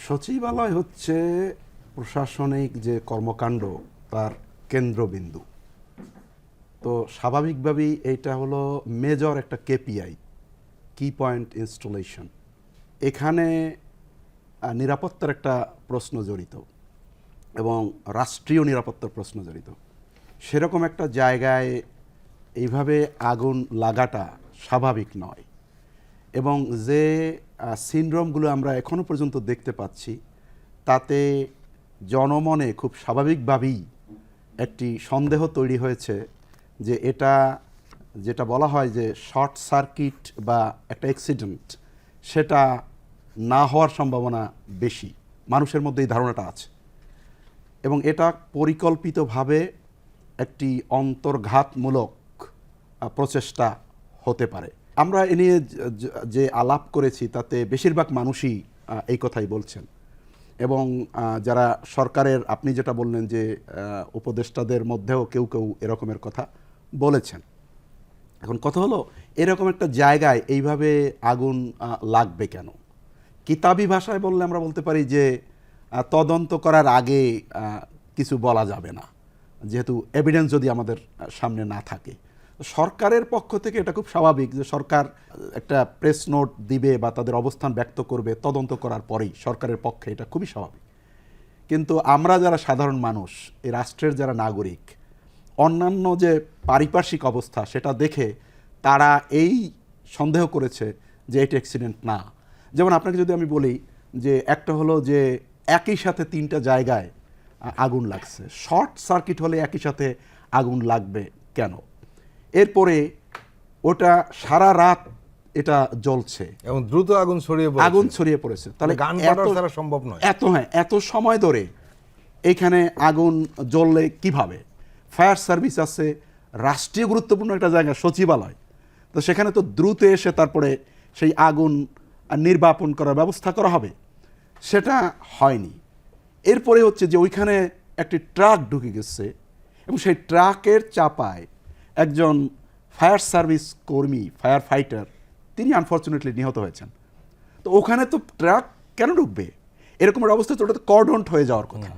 সচিবালয় হচ্ছে প্রশাসনিক যে কর্মকাণ্ড তার কেন্দ্রবিন্দু। তো স্বাভাবিকভাবেই এইটা হলো মেজর একটা কেপিআই, কি পয়েন্ট ইনস্টলেশন। এখানে নিরাপত্তার একটা প্রশ্ন জড়িত এবং রাষ্ট্রীয় নিরাপত্তার প্রশ্ন জড়িত। সেরকম একটা জায়গায় এইভাবে আগুন লাগাটা স্বাভাবিক নয় এবং যে সিনড্রোমগুলো আমরা এখনো পর্যন্ত দেখতে পাচ্ছি তাতে জনমনে খুব স্বাভাবিকভাবেই একটি সন্দেহ তৈরি হয়েছে যে এটা যেটা বলা হয় যে শর্ট সার্কিট বা একটা অ্যাক্সিডেন্ট, সেটা না হওয়ার সম্ভাবনা বেশি। মানুষের মধ্যে এই ধারণাটা আছে এবং এটা পরিকল্পিতভাবে একটি অন্তর্ঘাতমূলক প্রচেষ্টা হতে পারে। আমরা এ নিয়ে যে আলাপ করেছি তাতে বেশিরভাগ মানুষই এই কথাই বলছেন এবং যারা সরকারের, আপনি যেটা বললেন যে উপদেষ্টাদের মধ্যেও কেউ কেউ এরকমের কথা বলেছেন। এখন কথা হলো, এরকম একটা জায়গায় এইভাবে আগুন লাগবে কেন? কিতাবি ভাষায় বললে আমরা বলতে পারি যে তদন্ত করার আগে কিছু বলা যাবে না, যেহেতু এভিডেন্স যদি আমাদের সামনে না থাকে। সরকারের পক্ষ থেকে এটা খুব স্বাভাবিক যে সরকার একটা প্রেস নোট দিবে বা তাদের অবস্থান ব্যক্ত করবে তদন্ত করার পরেই, সরকারের পক্ষে এটা খুবই স্বাভাবিক। কিন্তু আমরা যারা সাধারণ মানুষ, এই রাষ্ট্রের যারা নাগরিক, অন্যান্য যে পারিপার্শ্বিক অবস্থা সেটা দেখে তারা এই সন্দেহ করেছে যে এটি অ্যাক্সিডেন্ট না। যেমন আপনাকে যদি আমি বলি যে একটা হলো যে একই সাথে 3টা জায়গায় আগুন লাগছে, শর্ট সার্কিট হলে একই সাথে আগুন লাগবে কেন? এরপরে ওটা সারা রাত এটা জ্বলছে এবং দ্রুত আগুন ছড়িয়ে পড়েছে, তাহলে গান বাজানো ছাড়া সম্ভব নয়। এত সময় ধরে এখানে আগুন জ্বললে কিভাবে? ফায়ার সার্ভিস আছে, রাষ্ট্রীয় গুরুত্বপূর্ণ একটা জায়গা সচিবালয়, তো সেখানে তো দ্রুত এসে তারপরে সেই আগুন নির্বাপন করার ব্যবস্থা করা হবে, সেটা হয়নি। এরপরে হচ্ছে যে ওইখানে একটি ট্রাক ঢুকে গেছে এবং সেই ট্রাকের চাপায় একজন ফায়ার সার্ভিস কর্মী, ফায়ার ফাইটার, তিনি আনফর্চুনেটলি নিহত হয়েছেন। তো ওখানে তো ট্রাক কেন ঢুকবে? এরকমের অবস্থা তো ওটা তো কর্ডন্ট হয়ে যাওয়ার কথা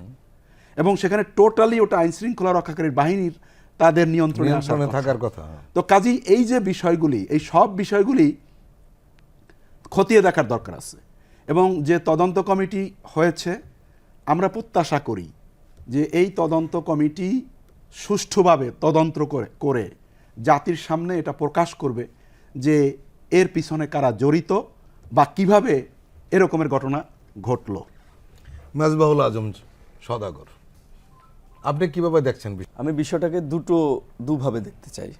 এবং সেখানে টোটালি ওটা আইন শৃঙ্খলা রক্ষাকারী বাহিনীর তাদের নিয়ন্ত্রণে থাকার কথা। তো কাজেই এই যে বিষয়গুলি, এই সব বিষয়গুলি খতিয়ে দেখার দরকার আছে এবং যে তদন্ত কমিটি হয়েছে আমরা প্রত্যাশা করি যে এই তদন্ত কমিটি সুষ্ঠুভাবে তদন্ত করে জাতির সামনে এটা প্রকাশ করবে যে এর পিছনে কারা জড়িত বা কিভাবে এরকমের ঘটনা ঘটলো। মেজবাহুল আজম সওদাগর, আপনি কিভাবে দেখছেন? আমি বিষয়টাকে দুভাবে দেখতে চাই।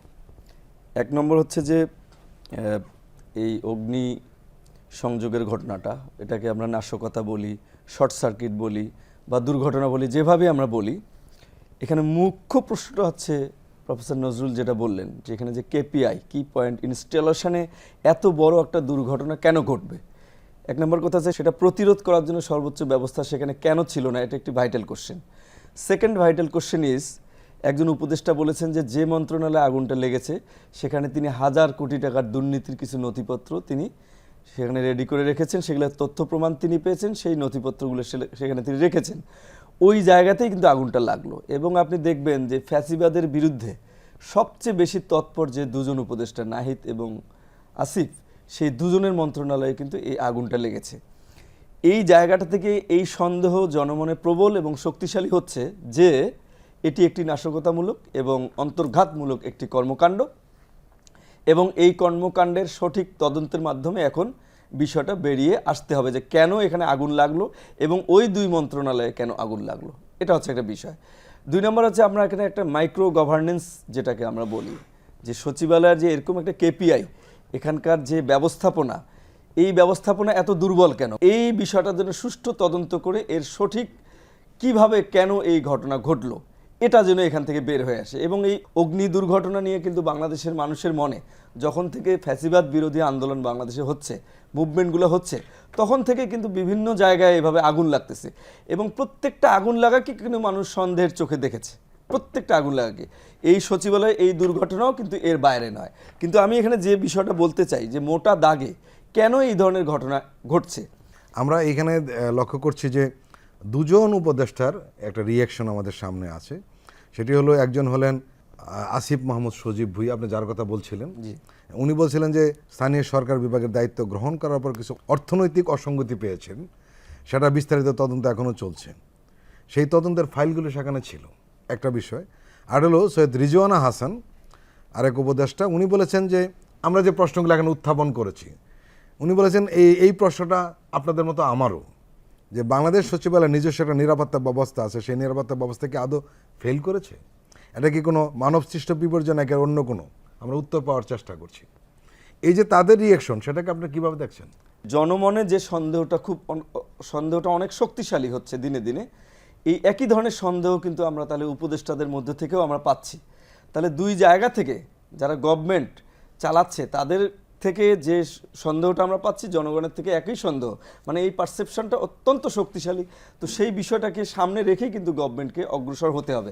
এক নম্বর হচ্ছে যে এই অগ্নি সংযোগের ঘটনাটা, এটাকে আমরা নাশকতা বলি, শর্ট সার্কিট বলি বা দুর্ঘটনা বলি, যেভাবে আমরা বলি, এখানে মুখ্য প্রশ্নটা হচ্ছে প্রফেসর নজরুল যেটা বললেন যে এখানে যে কেপিআই, কি পয়েন্ট ইনস্টলেশনে এত বড় একটা দুর্ঘটনা কেন ঘটবে। এক নম্বর কথা হচ্ছে সেটা প্রতিরোধ করার জন্য সর্বোচ্চ ব্যবস্থা সেখানে কেন ছিল না, এটা একটি vital question. Second vital question is, একজন উপদেষ্টা বলেছেন যে মন্ত্রণালয়ে আগুনটা লেগেছে সেখানে তিনি 1000 কোটি টাকার দুর্নীতির কিছু নথিপত্র তিনি সেখানে রেডি করে রেখেছেন, সেগুলোর তথ্য প্রমাণ তিনি পেয়েছেন, সেই নথিপত্রগুলো সেখানে তিনি রেখেছেন। ওই জায়গাতেই কিন্তু আগুনটা লাগলো এবং আপনি দেখবেন যে ফ্যাসিবাদের বিরুদ্ধে সবচেয়ে বেশি তৎপর যে দুজন উপদেষ্টা, নাহিদ এবং আসিফ, সেই দুজনের মন্ত্রণালয়ে কিন্তু এই আগুনটা লেগেছে। এই জায়গাটা থেকে এই সন্দেহ জনমনে প্রবল এবং শক্তিশালী হচ্ছে যে এটি একটি নাশকতামূলক এবং অন্তর্ঘাতমূলক একটি কর্মকাণ্ড এবং এই কর্মকাণ্ডের সঠিক তদন্তের মাধ্যমে এখন বিষয়টা বেরিয়ে আসতে হবে যে কেন এখানে আগুন লাগলো এবং ওই 2 মন্ত্রণালয়ে কেন আগুন লাগলো। এটা হচ্ছে একটা বিষয়। 2 নম্বর হচ্ছে আমরা এখানে একটা মাইক্রো গভর্নেন্স যেটাকে আমরা বলি, যে সচিবালয়ের যে এরকম একটা কেপিআই, এখানকার যে ব্যবস্থাপনা, এই ব্যবস্থাপনা এত দুর্বল কেন, এই বিষয়টার জন্য সুষ্ঠু তদন্ত করে এর সঠিক কিভাবে কেন এই ঘটনা ঘটলো এটা যেন এখান থেকে বের হয়ে আসে। এবং এই অগ্নি দুর্ঘটনা নিয়ে কিন্তু বাংলাদেশের মানুষের মনে যখন থেকে ফ্যাসিবাদ বিরোধী আন্দোলন বাংলাদেশে হচ্ছে, মুভমেন্টগুলো হচ্ছে, তখন থেকে কিন্তু বিভিন্ন জায়গায় এভাবে আগুন লাগতেছে এবং প্রত্যেকটা আগুন লাগাকে কিন্তু মানুষ সন্দেহের চোখে দেখেছে, প্রত্যেকটা আগুন লাগাকে। এই সচিবালয়ে এই দুর্ঘটনাও কিন্তু এর বাইরে নয়। কিন্তু আমি এখানে যে বিষয়টা বলতে চাই যে মোটা দাগে কেন এই ধরনের ঘটনা ঘটছে, আমরা এখানে লক্ষ্য করছি যে দুজন উপদেষ্টার একটা রিয়াকশন আমাদের সামনে আছে। সেটি হলো, একজন হলেন আসিফ মাহমুদ সজীব ভুঁইয়া, আপনি যার কথা বলছিলেন। উনি বলছিলেন যে স্থানীয় সরকার বিভাগের দায়িত্ব গ্রহণ করার পর কিছু অর্থনৈতিক অসঙ্গতি পেয়েছেন, সেটা বিস্তারিত তদন্ত এখনও চলছে। সেই তদন্তের ফাইলগুলো সেখানে ছিল, একটা বিষয়। আর হলো সৈয়দ রিজওয়ানা হাসান, আরেক উপদেষ্টা, উনি বলেছেন যে আমরা যে প্রশ্নগুলো এখানে উত্থাপন করেছি, উনি বলেছেন এই প্রশ্নটা আপনাদের মতো আমারও, যে বাংলাদেশ সচিবালয়ের নিজস্ব একটা নিরাপত্তা ব্যবস্থা আছে, সেই নিরাপত্তা ব্যবস্থা কি আদৌ ফেল করেছে? এটা কি কোনো মানবসৃষ্ট বিপর্যয় নাকি অন্য কোনো? আমরা উত্তর পাওয়ার চেষ্টা করছি। এই যে তাদের রিয়াকশন, সেটাকে আপনি কিভাবে দেখছেন? জনমনে যে সন্দেহটা অনেক শক্তিশালী হচ্ছে দিনে দিনে, এই একই ধরনের সন্দেহ কিন্তু আমরা তাহলে উপদেষ্টাদের মধ্যে থেকেও আমরা পাচ্ছি। তাহলে দুই জায়গা থেকে যারা গভর্নমেন্ট চালাচ্ছে তাদের থেকে যে সন্দেহটা আমরা পাচ্ছি, জনগণের থেকে একই সন্দেহ, মানে এই পারসেপশনটা অত্যন্ত শক্তিশালী। তো সেই বিষয়টাকে সামনে রেখেই কিন্তু গভর্নমেন্টকে অগ্রসর হতে হবে।